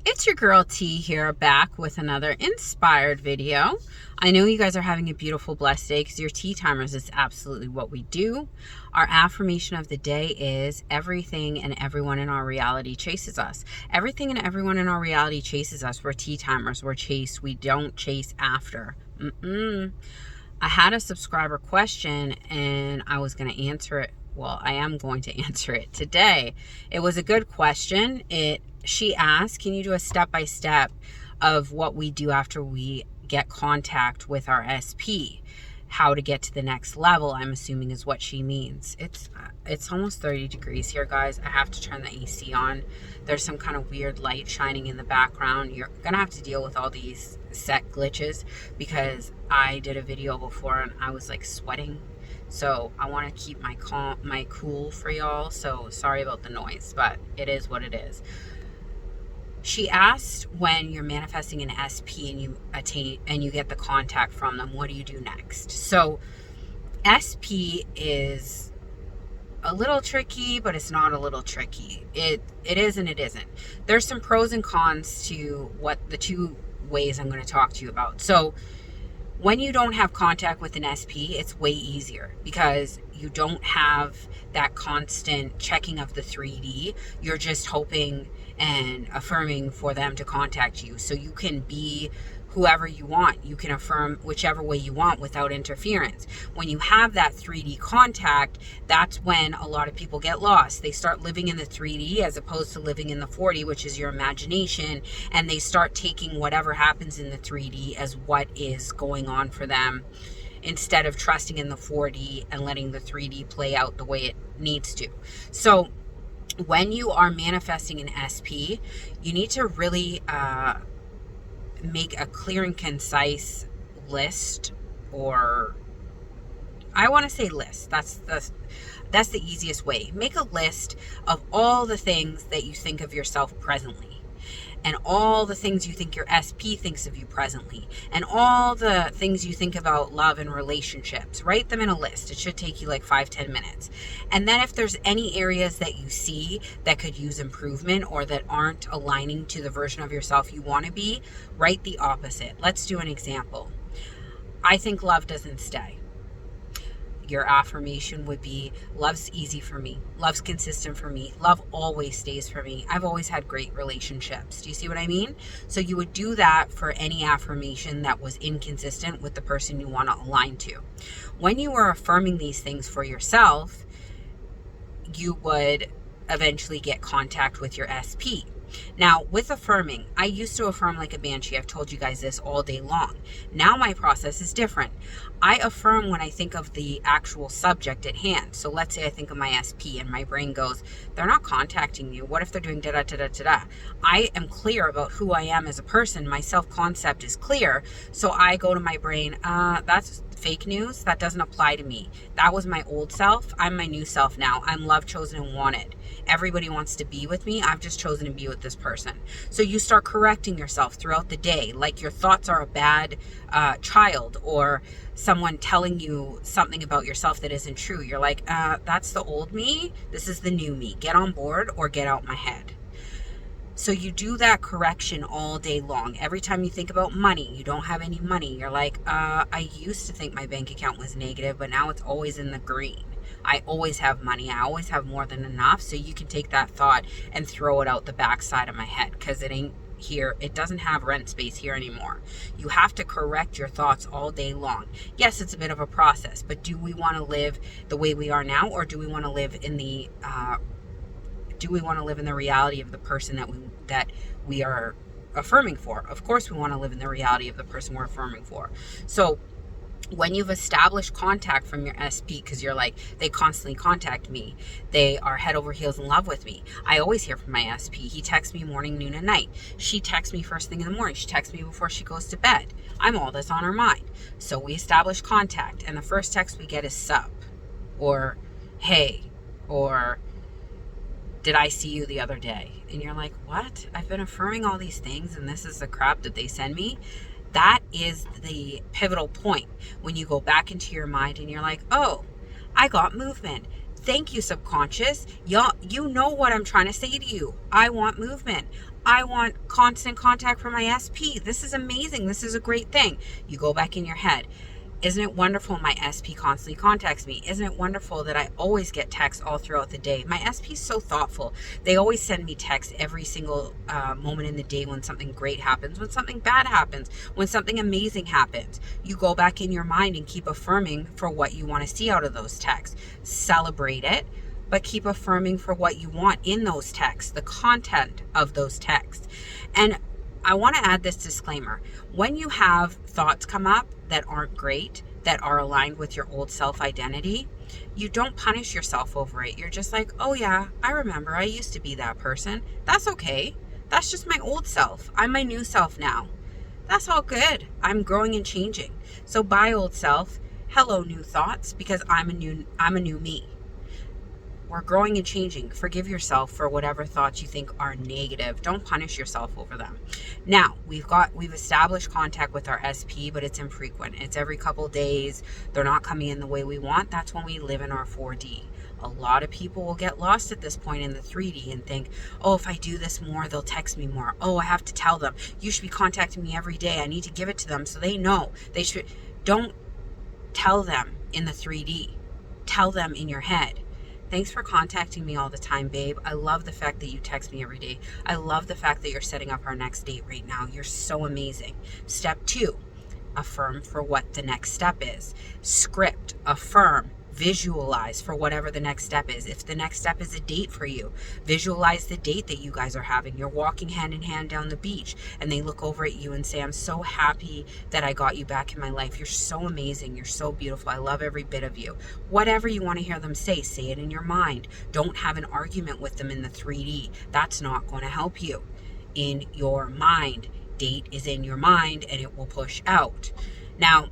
It's your girl T here, back with another inspired video. I know you guys are having a beautiful, blessed day because your tea timers is absolutely what we do. Our affirmation of the day is everything and everyone in our reality chases us. Everything and everyone in our reality chases us. We're tea timers. We're chased. We don't chase after. I had a subscriber question and I was going to answer it. Well, I am going to answer it today. It was a good question. She asked, can you do a step-by-step of what we do after we get contact with our SP? How to get to the next level, I'm assuming is what she means. It's almost 30 degrees here, guys. I have to turn the AC on. There's some kind of weird light shining in the background. You're gonna have to deal with all these set glitches because I did a video before and I was like sweating. So I want to keep my cool for y'all. So sorry about the noise, but it is what it is. She asked, when you're manifesting an SP and you get the contact from them, what do you do next? So SP is a little tricky, but it's not a little tricky. It is and it isn't. There's some pros and cons to what the two ways I'm going to talk to you about. So when you don't have contact with an SP, it's way easier because you don't have that constant checking of the 3D. You're just hoping and affirming for them to contact you. So you can be whoever you want. You can affirm whichever way you want without interference. When you have that 3D contact, that's when a lot of people get lost. They start living in the 3D as opposed to living in the 4D, which is your imagination, and they start taking whatever happens in the 3D as what is going on for them instead of trusting in the 4D and letting the 3D play out the way it needs to. So when you are manifesting an SP, you need to really make a clear and concise list, or I want to say list. That's the easiest way. Make a list of all the things that you think of yourself presently, and all the things you think your SP thinks of you presently, and all the things you think about love and relationships. Write them in a list. It should take you like 5-10 minutes. And then if there's any areas that you see that could use improvement or that aren't aligning to the version of yourself you want to be, write the opposite. Let's do an example. I think love doesn't stay. Your affirmation would be, love's easy for me. Love's consistent for me. Love always stays for me. I've always had great relationships. Do you see what I mean? So you would do that for any affirmation that was inconsistent with the person you want to align to. When you are affirming these things for yourself, you would eventually get contact with your SP. Now, with affirming, I used to affirm like a banshee. I've told you guys this all day long. Now my process is different. I affirm when I think of the actual subject at hand. So let's say I think of my SP and my brain goes, they're not contacting you. What if they're doing da-da-da-da-da-da? I am clear about who I am as a person. My self-concept is clear. So I go to my brain, that's fake news. That doesn't apply to me. That was my old self. I'm my new self now. I'm loved, chosen, and wanted. Everybody wants to be with me. I've just chosen to be with this person. So you start correcting yourself throughout the day. Like your thoughts are a bad child, or someone telling you something about yourself that isn't true. You're like, that's the old me. This is the new me. Get on board or get out my head. So you do that correction all day long. Every time you think about money, you don't have any money. You're like, I used to think my bank account was negative, but now it's always in the green. I always have money. I always have more than enough. So you can take that thought and throw it out the backside of my head because it ain't here. It doesn't have rent space here anymore. You have to correct your thoughts all day long. Yes, it's a bit of a process, but do we want to live the way we are now, or do we want to live in the reality of the person that we are affirming for? Of course we want to live in the reality of the person we're affirming for. So when you've established contact from your SP, because you're like, they constantly contact me, they are head over heels in love with me. I always hear from my SP. He texts me morning, noon, and night. She texts me first thing in the morning. She texts me before she goes to bed. I'm all that's on her mind. So we establish contact, and the first text we get is sup, or hey, or did I see you the other day? And you're like, what? I've been affirming all these things and this is the crap that they send me. That is the pivotal point when you go back into your mind and you're like, oh, I got movement. Thank you, subconscious. Y'all, you know what I'm trying to say to you. I want movement. I want constant contact from my SP. This is amazing. This is a great thing. You go back in your head. Isn't it wonderful my SP constantly contacts me? Isn't it wonderful that I always get texts all throughout the day? My SP is so thoughtful. They always send me texts every single moment in the day when something great happens, when something bad happens, when something amazing happens. You go back in your mind and keep affirming for what you want to see out of those texts. Celebrate it, but keep affirming for what you want in those texts, the content of those texts. And I want to add this disclaimer. When you have thoughts come up that aren't great, that are aligned with your old self-identity, you don't punish yourself over it. You're just like, oh yeah, I remember I used to be that person. That's okay. That's just my old self. I'm my new self now. That's all good. I'm growing and changing. So bye, old self. Hello, new thoughts, because I'm a new me. We're growing and changing. Forgive yourself for whatever thoughts you think are negative. Don't punish yourself over them. Now, we've established contact with our SP, but it's infrequent. It's every couple days. They're not coming in the way we want. That's when we live in our 4D. A lot of people will get lost at this point in the 3D and think, oh, if I do this more, they'll text me more. Oh, I have to tell them. You should be contacting me every day. I need to give it to them so they know. They should. Don't tell them in the 3D. Tell them in your head. Thanks for contacting me all the time, babe. I love the fact that you text me every day. I love the fact that you're setting up our next date right now. You're so amazing. Step 2, affirm for what the next step is. Script, affirm, visualize for whatever the next step is. If the next step is a date for you, visualize the date that you guys are having. You're walking hand in hand down the beach and they look over at you and say, I'm so happy that I got you back in my life. You're so amazing. You're so beautiful. I love every bit of you. Whatever you want to hear them say it in your mind. Don't have an argument with them in the 3D. That's not going to help you. In your mind, date is in your mind and it will push out. Now,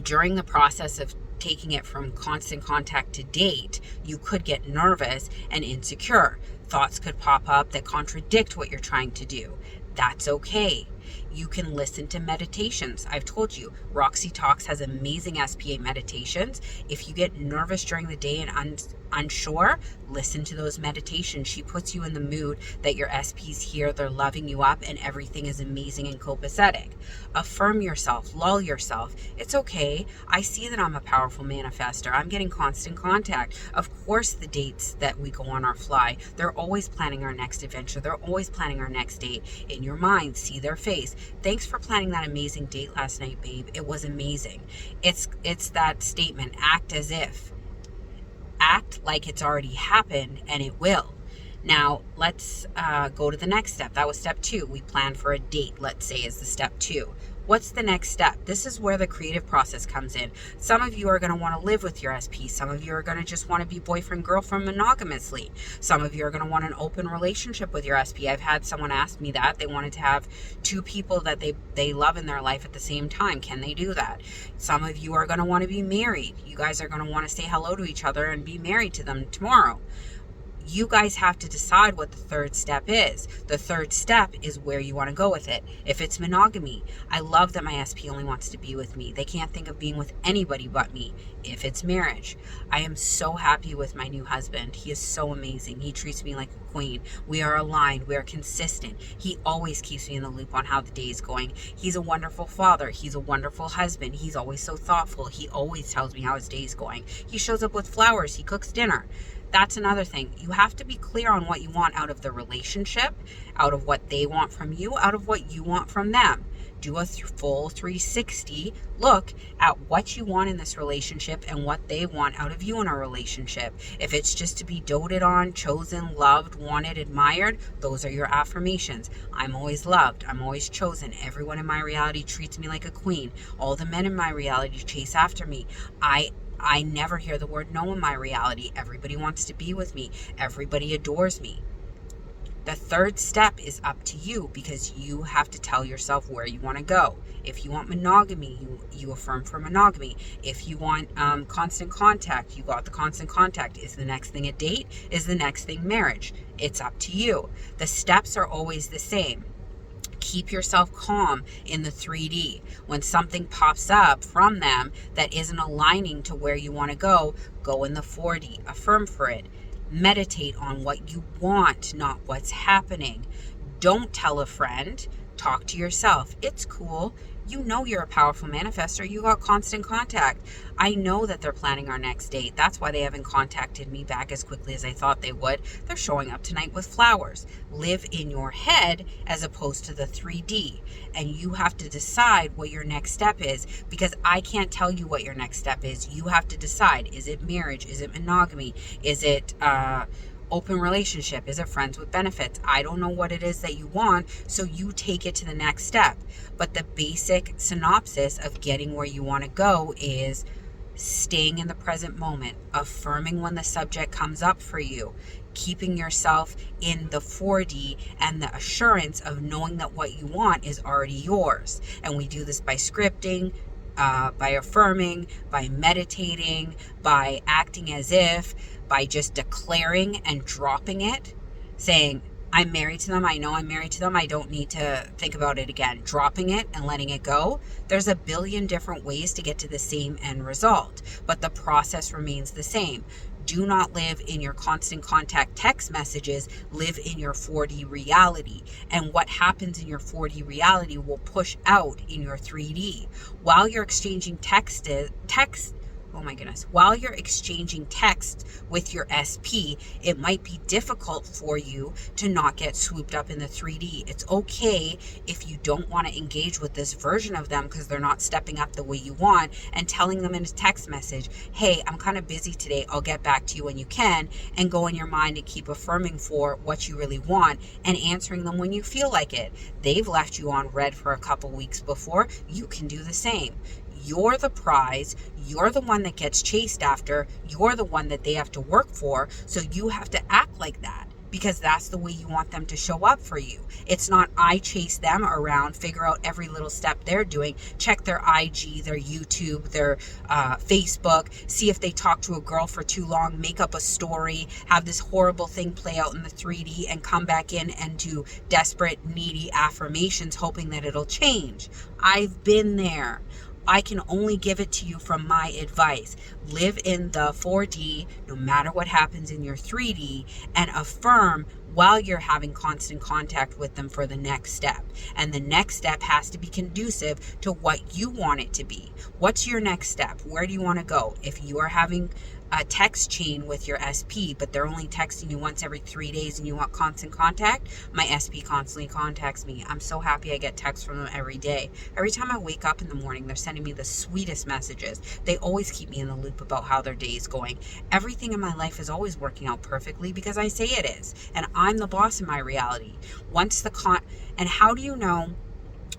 during the process of taking it from constant contact to date, you could get nervous and insecure. Thoughts could pop up that contradict what you're trying to do. That's okay. You can listen to meditations. I've told you, Roxy Talks has amazing SPA meditations. If you get nervous during the day and unsure, listen to those meditations. She puts you in the mood that your SP's here, they're loving you up, and everything is amazing and copacetic. Affirm yourself, lull yourself. It's okay. I see that I'm a powerful manifester. I'm getting constant contact. Of course, the dates that we go on our fly, they're always planning our next adventure. They're always planning our next date. In your mind, see their face. Thanks for planning that amazing date last night, babe. It was amazing. It's that statement, act as if. Act like it's already happened, and it will. Now, let's go to the next step. That was step 2. We planned for a date, let's say, is the step 2. What's the next step? This is where the creative process comes in. Some of you are going to want to live with your SP. Some of you are going to just want to be boyfriend, girlfriend monogamously. Some of you are going to want an open relationship with your SP. I've had someone ask me that. They wanted to have 2 people that they love in their life at the same time. Can they do that? Some of you are going to want to be married. You guys are going to want to say hello to each other and be married to them tomorrow. You guys have to decide what the third step is. The third step is where you want to go with it. If it's monogamy, I love that my SP only wants to be with me. They can't think of being with anybody but me. If it's marriage, I am so happy with my new husband. He is so amazing. He treats me like a queen. We are aligned. We are consistent. He always keeps me in the loop on how the day is going. He's a wonderful father. He's a wonderful husband. He's always so thoughtful. He always tells me how his day is going. He shows up with flowers. He cooks dinner. That's another thing. You have to be clear on what you want out of the relationship, out of what they want from you, out of what you want from them. Do a full 360 look at what you want in this relationship and what they want out of you in a relationship. If it's just to be doted on, chosen, loved, wanted, admired, those are your affirmations. I'm always loved. I'm always chosen. Everyone in my reality treats me like a queen. All the men in my reality chase after me. I never hear the word no in my reality. Everybody wants to be with me. Everybody adores me. The third step is up to you because you have to tell yourself where you want to go. If you want monogamy, you affirm for monogamy. If you want constant contact, you got the constant contact. Is the next thing a date? Is the next thing marriage? It's up to you. The steps are always the same. Keep yourself calm in the 3D. When something pops up from them that isn't aligning to where you want to go in the 4D. Affirm for it. Meditate on what you want, not what's happening. Don't tell a friend. Talk to yourself. It's cool. You know you're a powerful manifestor. You got constant contact. I know that they're planning our next date. That's why they haven't contacted me back as quickly as I thought they would. They're showing up tonight with flowers. Live in your head as opposed to the 3D. And you have to decide what your next step is, because I can't tell you what your next step is. You have to decide. Is it marriage? Is it monogamy? Is it open relationship? Is it friends with benefits? I don't know what it is that you want, so you take it to the next step. But the basic synopsis of getting where you want to go is staying in the present moment, affirming when the subject comes up for you, keeping yourself in the 4D and the assurance of knowing that what you want is already yours. And we do this by scripting, by affirming, by meditating, by acting as if, by just declaring and dropping it, saying, I'm married to them. I know I'm married to them. I don't need to think about it again. Dropping it and letting it go. There's a billion different ways to get to the same end result, but the process remains the same. Do not live in your constant contact text messages. Live in your 4D reality. And what happens in your 4D reality will push out in your 3D. While you're exchanging while you're exchanging text with your SP, it might be difficult for you to not get swooped up in the 3D. It's okay if you don't want to engage with this version of them because they're not stepping up the way you want, and telling them in a text message, hey, I'm kind of busy today, I'll get back to you when you can, and go in your mind and keep affirming for what you really want and answering them when you feel like it. They've left you on red for a couple weeks before. You can do the same. You're the prize. You're the one that gets chased after. You're the one that they have to work for. So you have to act like that, because that's the way you want them to show up for you. It's not I chase them around, figure out every little step they're doing, check their IG, their YouTube, their Facebook, see if they talk to a girl for too long, make up a story, have this horrible thing play out in the 3D, and come back in and do desperate, needy affirmations hoping that it'll change. I've been there. I can only give it to you from my advice. Live in the 4D no matter what happens in your 3D, and affirm while you're having constant contact with them for the next step. And the next step has to be conducive to what you want it to be. What's your next step? Where do you want to go? If you are having a text chain with your SP, but they're only texting you once every 3 days and you want constant contact, my SP constantly contacts me. I'm so happy I get texts from them every day. Every time I wake up in the morning, they're sending me the sweetest messages. They always keep me in the loop about how their day is going. Everything in my life is always working out perfectly because I say it is. And I'm the boss in my reality. And how do you know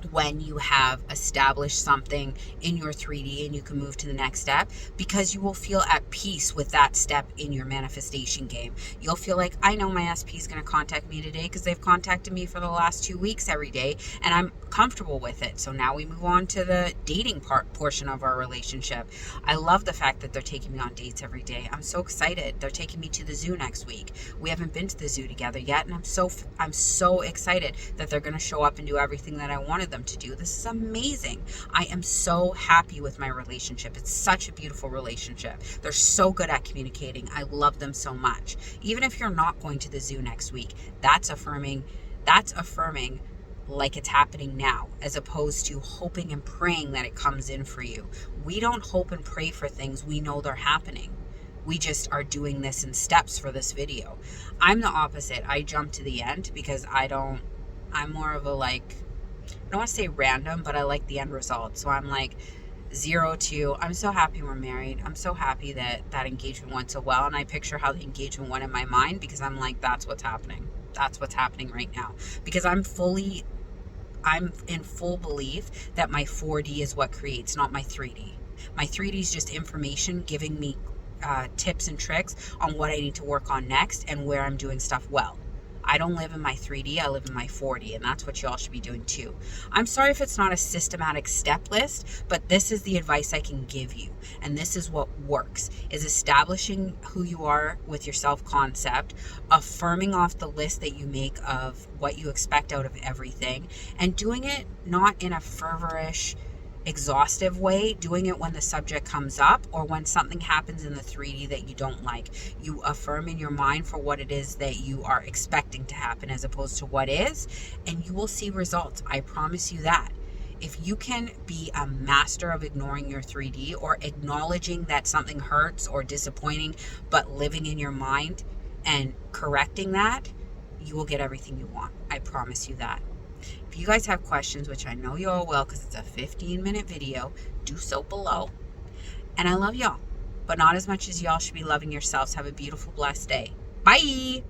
when you have established something in your 3D and you can move to the next step? Because you will feel at peace with that step in your manifestation game. You'll feel like, I know my SP is going to contact me today because they've contacted me for the last 2 weeks every day, and I'm comfortable with it. So now we move on to the dating portion of our relationship. I love the fact that they're taking me on dates every day. I'm so excited. They're taking me to the zoo next week. We haven't been to the zoo together yet, and I'm so excited that they're going to show up and do everything that I wanted them to do. This is amazing. I am so happy with my relationship. It's such a beautiful relationship. They're so good at communicating. I love them so much. Even if you're not going to the zoo next week, that's affirming like it's happening now, as opposed to hoping and praying that it comes in for you. We don't hope and pray for things. We know they're happening. We just are doing this in steps for this video. I'm the opposite. I jump to the end because I'm more of a I don't want to say random, but I like the end result. So I'm like 0 to, I'm so happy we're married. I'm so happy that engagement went so well. And I picture how the engagement went in my mind, because I'm like, that's what's happening. That's what's happening right now. Because I'm in full belief that my 4D is what creates, not my 3D. My 3D is just information giving me tips and tricks on what I need to work on next and where I'm doing stuff well. I don't live in my 3D, I live in my 4D, and that's what y'all should be doing too. I'm sorry if it's not a systematic step list, but this is the advice I can give you. And this is what works, is establishing who you are with your self-concept, affirming off the list that you make of what you expect out of everything, and doing it not in a fervorish, exhaustive way, doing it when the subject comes up or when something happens in the 3D that you don't like. You affirm in your mind for what it is that you are expecting to happen as opposed to what is, and you will see results. I promise you that. If you can be a master of ignoring your 3D or acknowledging that something hurts or disappointing, but living in your mind and correcting that, you will get everything you want. I promise you that. If you guys have questions, which I know you all will because it's a 15-minute video, do so below. And I love y'all, but not as much as y'all should be loving yourselves. Have a beautiful, blessed day. Bye.